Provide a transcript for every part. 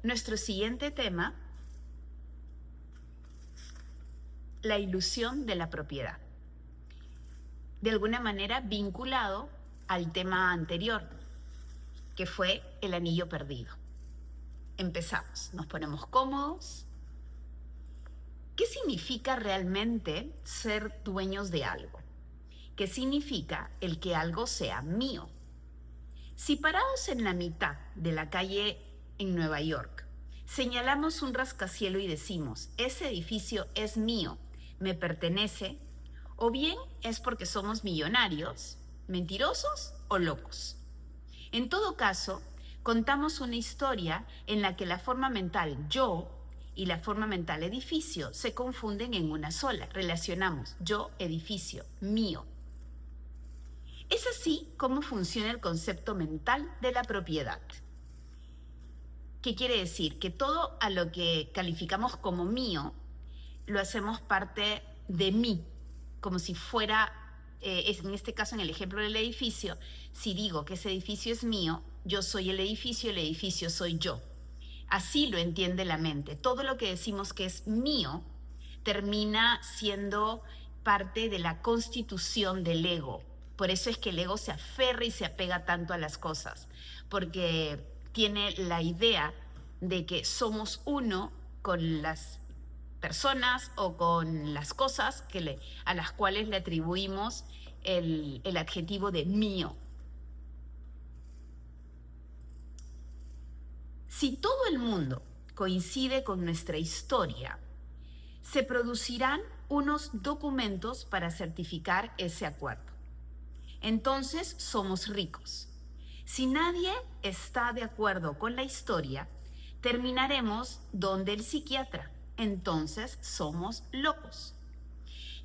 Nuestro siguiente tema, la ilusión de la propiedad. De alguna manera vinculado al tema anterior, que fue el anillo perdido. Empezamos, nos ponemos cómodos. ¿Qué significa realmente ser dueños de algo? ¿Qué significa el que algo sea mío? Si parados en la mitad de la calle en Nueva York, señalamos un rascacielos y decimos, ese edificio es mío, me pertenece, o bien es porque somos millonarios, mentirosos o locos. En todo caso, contamos una historia en la que la forma mental yo y la forma mental edificio se confunden en una sola. Relacionamos yo, edificio, mío. Es así como funciona el concepto mental de la propiedad. ¿Qué quiere decir? Que todo a lo que calificamos como mío lo hacemos parte de mí, como si fuera, en este caso en el ejemplo del edificio, si digo que ese edificio es mío, yo soy el edificio soy yo. Así lo entiende la mente. Todo lo que decimos que es mío termina siendo parte de la constitución del ego. Por eso es que el ego se aferra y se apega tanto a las cosas, porque tiene la idea de que somos uno con las personas o con las cosas a las cuales le atribuimos el adjetivo de mío. Si todo el mundo coincide con nuestra historia, se producirán unos documentos para certificar ese acuerdo. Entonces somos ricos. Si nadie está de acuerdo con la historia, terminaremos donde el psiquiatra. Entonces somos locos.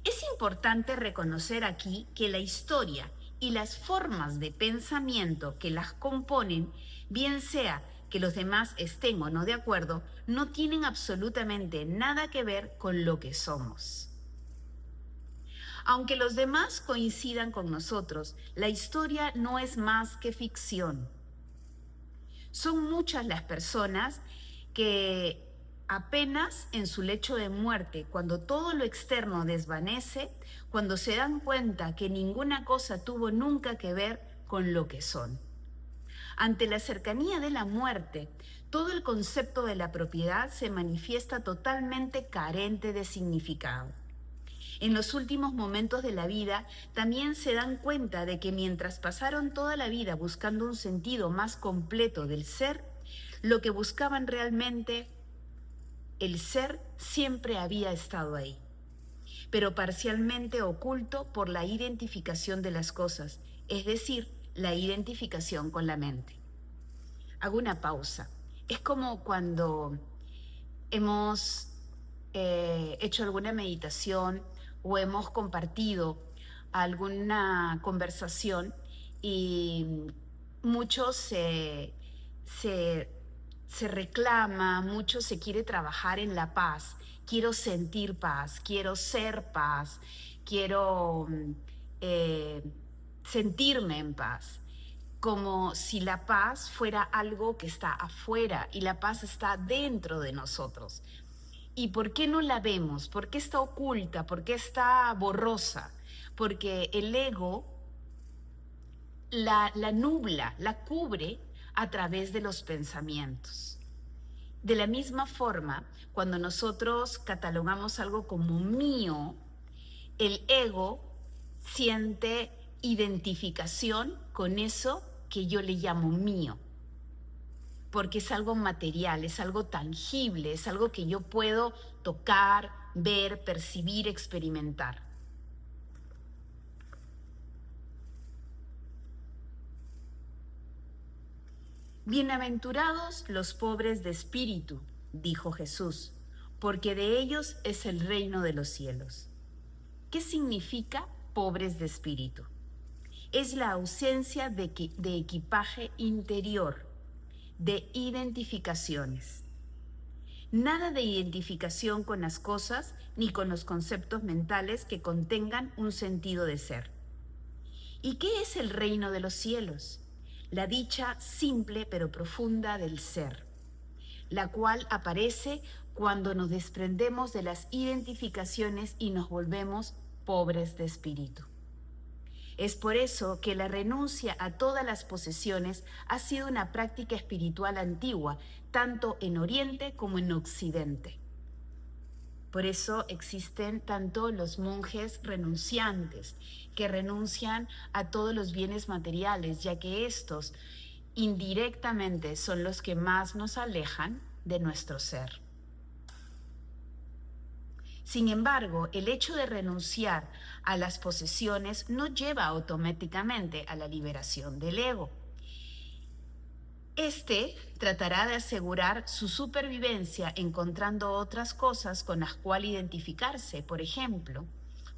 Es importante reconocer aquí que la historia y las formas de pensamiento que las componen, bien sea que los demás estén o no de acuerdo, no tienen absolutamente nada que ver con lo que somos. Aunque los demás coincidan con nosotros, la historia no es más que ficción. Son muchas las personas que apenas en su lecho de muerte, cuando todo lo externo desvanece, cuando se dan cuenta que ninguna cosa tuvo nunca que ver con lo que son. Ante la cercanía de la muerte, todo el concepto de la propiedad se manifiesta totalmente carente de significado. En los últimos momentos de la vida, también se dan cuenta de que mientras pasaron toda la vida buscando un sentido más completo del ser, lo que buscaban realmente, el ser, siempre había estado ahí, pero parcialmente oculto por la identificación de las cosas, es decir, la identificación con la mente. Hago una pausa. Es como cuando hemos hecho alguna meditación o hemos compartido alguna conversación y mucho se reclama, mucho se quiere trabajar en la paz. Quiero sentir paz, quiero ser paz, quiero sentirme en paz. Como si la paz fuera algo que está afuera y la paz está dentro de nosotros. ¿Y por qué no la vemos? ¿Por qué está oculta? ¿Por qué está borrosa? Porque el ego la nubla, la cubre a través de los pensamientos. De la misma forma, cuando nosotros catalogamos algo como mío, el ego siente identificación con eso que yo le llamo mío, porque es algo material, es algo tangible, es algo que yo puedo tocar, ver, percibir, experimentar. Bienaventurados los pobres de espíritu, dijo Jesús, porque de ellos es el reino de los cielos. ¿Qué significa pobres de espíritu? Es la ausencia de equipaje interior, de identificaciones. Nada de identificación con las cosas ni con los conceptos mentales que contengan un sentido de ser. ¿Y qué es el reino de los cielos? La dicha simple pero profunda del ser. la cual aparece cuando nos desprendemos de las identificaciones y nos volvemos pobres de espíritu. Es por eso que la renuncia a todas las posesiones ha sido una práctica espiritual antigua, tanto en Oriente como en Occidente. Por eso existen tanto los monjes renunciantes, que renuncian a todos los bienes materiales, ya que estos indirectamente son los que más nos alejan de nuestro ser. Sin embargo, el hecho de renunciar a las posesiones no lleva automáticamente a la liberación del ego. Este tratará de asegurar su supervivencia encontrando otras cosas con las cuales identificarse, por ejemplo,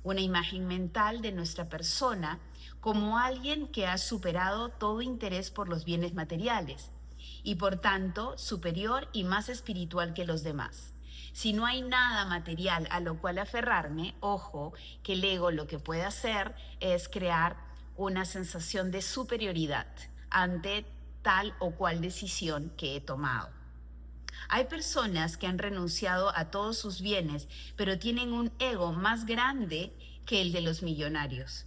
una imagen mental de nuestra persona como alguien que ha superado todo interés por los bienes materiales y por tanto superior y más espiritual que los demás. Si no hay nada material a lo cual aferrarme, ojo, que el ego lo que puede hacer es crear una sensación de superioridad ante tal o cual decisión que he tomado. Hay personas que han renunciado a todos sus bienes, pero tienen un ego más grande que el de los millonarios.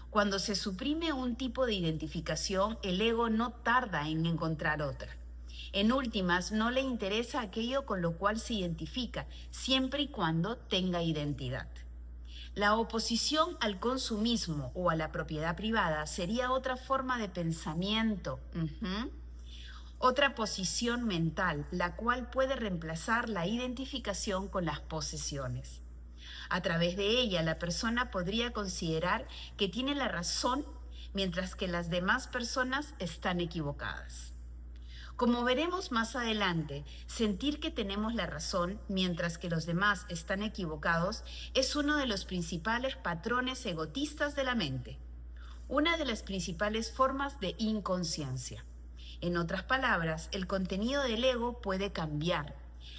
Cuando se suprime un tipo de identificación, el ego no tarda en encontrar otra. En últimas, no le interesa aquello con lo cual se identifica, siempre y cuando tenga identidad. La oposición al consumismo o a la propiedad privada sería otra forma de pensamiento, otra posición mental, la cual puede reemplazar la identificación con las posesiones. A través de ella, la persona podría considerar que tiene la razón, mientras que las demás personas están equivocadas. Como veremos más adelante, sentir que tenemos la razón mientras que los demás están equivocados es uno de los principales patrones egoístas de la mente, una de las principales formas de inconsciencia. En otras palabras, el contenido del ego puede cambiar,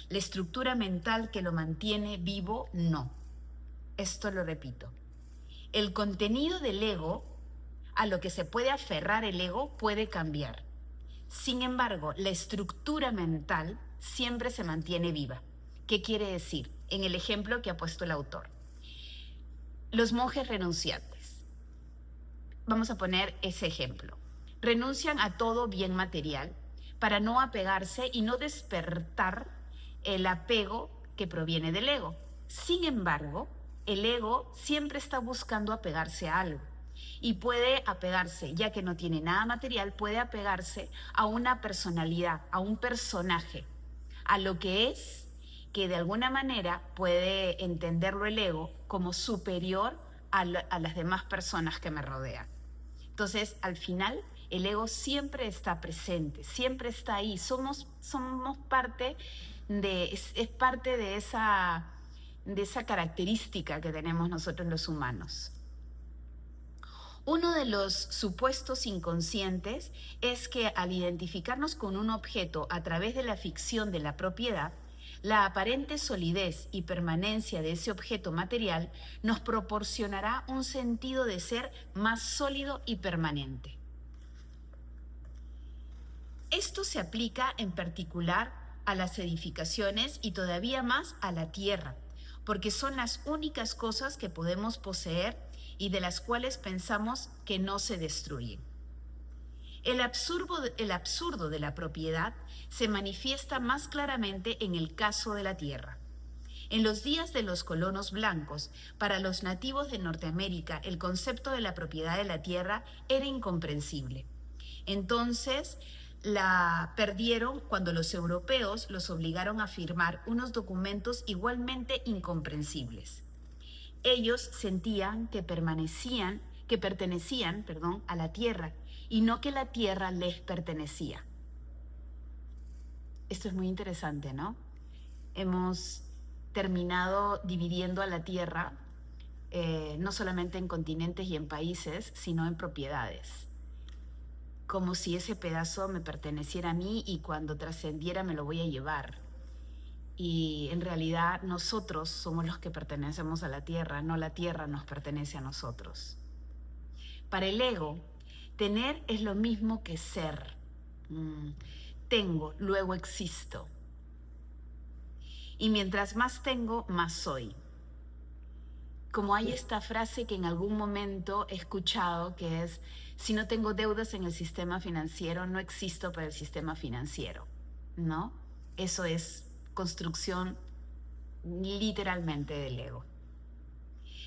la estructura mental que lo mantiene vivo no. Esto lo repito. El contenido del ego, a lo que se puede aferrar el ego, puede cambiar. Sin embargo, la estructura mental siempre se mantiene viva. ¿Qué quiere decir? En el ejemplo que ha puesto el autor. Los monjes renunciantes. Vamos a poner ese ejemplo. Renuncian a todo bien material para no apegarse y no despertar el apego que proviene del ego. Sin embargo, el ego siempre está buscando apegarse a algo. Y puede apegarse, ya que no tiene nada material, puede apegarse a una personalidad, a un personaje, a lo que es, que de alguna manera puede entenderlo el ego como superior a las demás personas que me rodean. Entonces, al final, el ego siempre está presente, siempre está ahí. Somos parte es parte de esa característica que tenemos nosotros los humanos. Uno de los supuestos inconscientes es que al identificarnos con un objeto a través de la ficción de la propiedad, la aparente solidez y permanencia de ese objeto material nos proporcionará un sentido de ser más sólido y permanente. Esto se aplica en particular a las edificaciones y todavía más a la tierra, porque son las únicas cosas que podemos poseer y de las cuales pensamos que no se destruyen. El absurdo de la propiedad se manifiesta más claramente en el caso de la tierra. En los días de los colonos blancos, para los nativos de Norteamérica, el concepto de la propiedad de la tierra era incomprensible. Entonces, la perdieron cuando los europeos los obligaron a firmar unos documentos igualmente incomprensibles. Ellos sentían que pertenecían, a la tierra y no que la tierra les pertenecía. Esto es muy interesante, ¿no? Hemos terminado dividiendo a la tierra no solamente en continentes y en países, sino en propiedades. Como si ese pedazo me perteneciera a mí y cuando trascendiera me lo voy a llevar. Y en realidad nosotros somos los que pertenecemos a la tierra, no la tierra nos pertenece a nosotros. Para el ego, tener es lo mismo que ser. Tengo, luego existo. Y mientras más tengo, más soy. Como hay esta frase que en algún momento he escuchado que es, si no tengo deudas en el sistema financiero, no existo para el sistema financiero, ¿no? Eso es construcción literalmente del ego.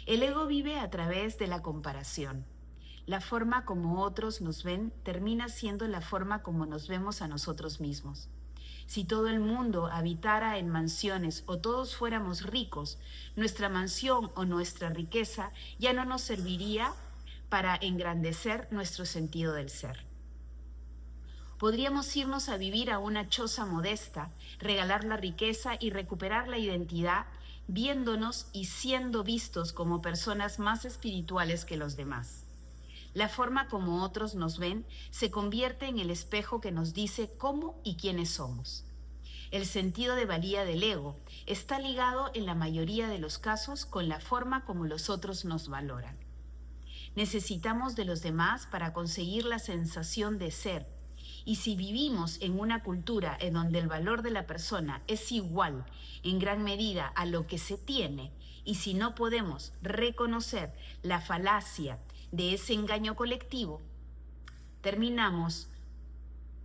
El ego vive a través de la comparación. La forma como otros nos ven termina siendo la forma como nos vemos a nosotros mismos. Si todo el mundo habitara en mansiones o todos fuéramos ricos, nuestra mansión o nuestra riqueza ya no nos serviría para engrandecer nuestro sentido del ser. Podríamos irnos a vivir a una choza modesta, regalar la riqueza y recuperar la identidad, viéndonos y siendo vistos como personas más espirituales que los demás. La forma como otros nos ven se convierte en el espejo que nos dice cómo y quiénes somos. El sentido de valía del ego está ligado en la mayoría de los casos con la forma como los otros nos valoran. Necesitamos de los demás para conseguir la sensación de ser. Y si vivimos en una cultura en donde el valor de la persona es igual en gran medida a lo que se tiene, y si no podemos reconocer la falacia de ese engaño colectivo, terminamos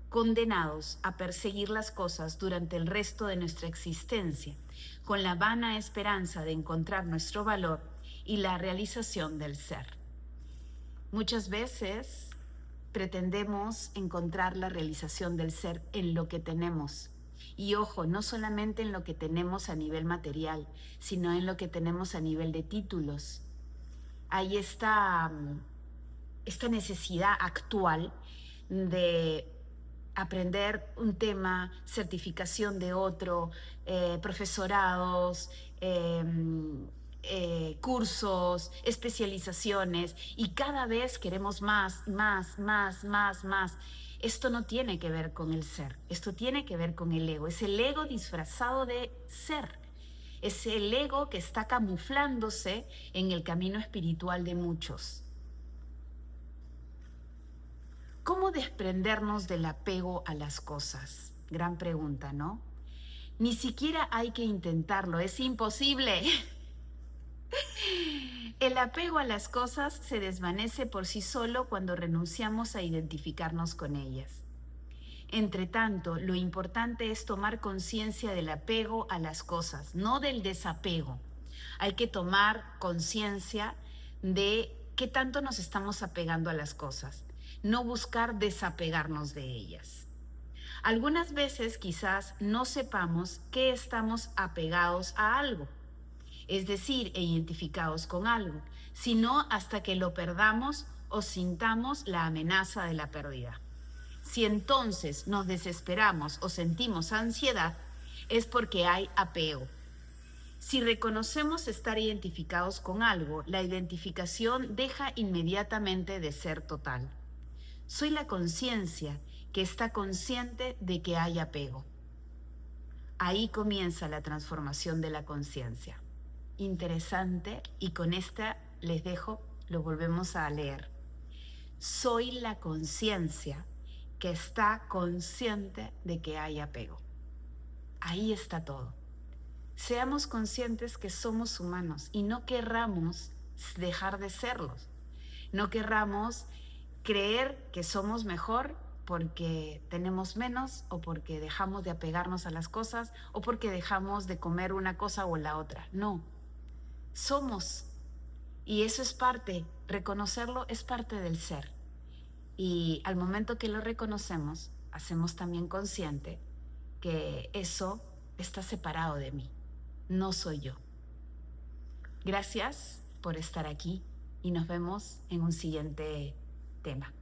condenados a perseguir las cosas durante el resto de nuestra existencia, con la vana esperanza de encontrar nuestro valor y la realización del ser. Muchas veces pretendemos encontrar la realización del ser en lo que tenemos. Y ojo, no solamente en lo que tenemos a nivel material, sino en lo que tenemos a nivel de títulos. Hay esta necesidad actual de aprender un tema, certificación de otro, profesorados, cursos, especializaciones, y cada vez queremos más. Esto no tiene que ver con el ser, esto tiene que ver con el ego. Es el ego disfrazado de ser. Es el ego que está camuflándose en el camino espiritual de muchos. ¿Cómo desprendernos del apego a las cosas? Gran pregunta, ¿no? Ni siquiera hay que intentarlo, es imposible. El apego a las cosas se desvanece por sí solo cuando renunciamos a identificarnos con ellas. Entre tanto, lo importante es tomar conciencia del apego a las cosas, no del desapego. Hay que tomar conciencia de qué tanto nos estamos apegando a las cosas, no buscar desapegarnos de ellas. Algunas veces quizás no sepamos que estamos apegados a algo, es decir, identificados con algo, sino hasta que lo perdamos o sintamos la amenaza de la pérdida. Si entonces nos desesperamos o sentimos ansiedad, es porque hay apego. Si reconocemos estar identificados con algo, la identificación deja inmediatamente de ser total. Soy la conciencia que está consciente de que hay apego. Ahí comienza la transformación de la conciencia. Interesante, y con esta les dejo, lo volvemos a leer. Soy la conciencia que está consciente de que hay apego. Ahí está todo. Seamos conscientes que somos humanos y no querramos dejar de serlos. No querramos creer que somos mejor porque tenemos menos, o porque dejamos de apegarnos a las cosas, o porque dejamos de comer una cosa o la otra. No, somos. Y eso es parte, reconocerlo es parte del ser. Y al momento que lo reconocemos, hacemos también consciente que eso está separado de mí, no soy yo. Gracias por estar aquí y nos vemos en un siguiente tema.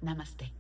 Namaste.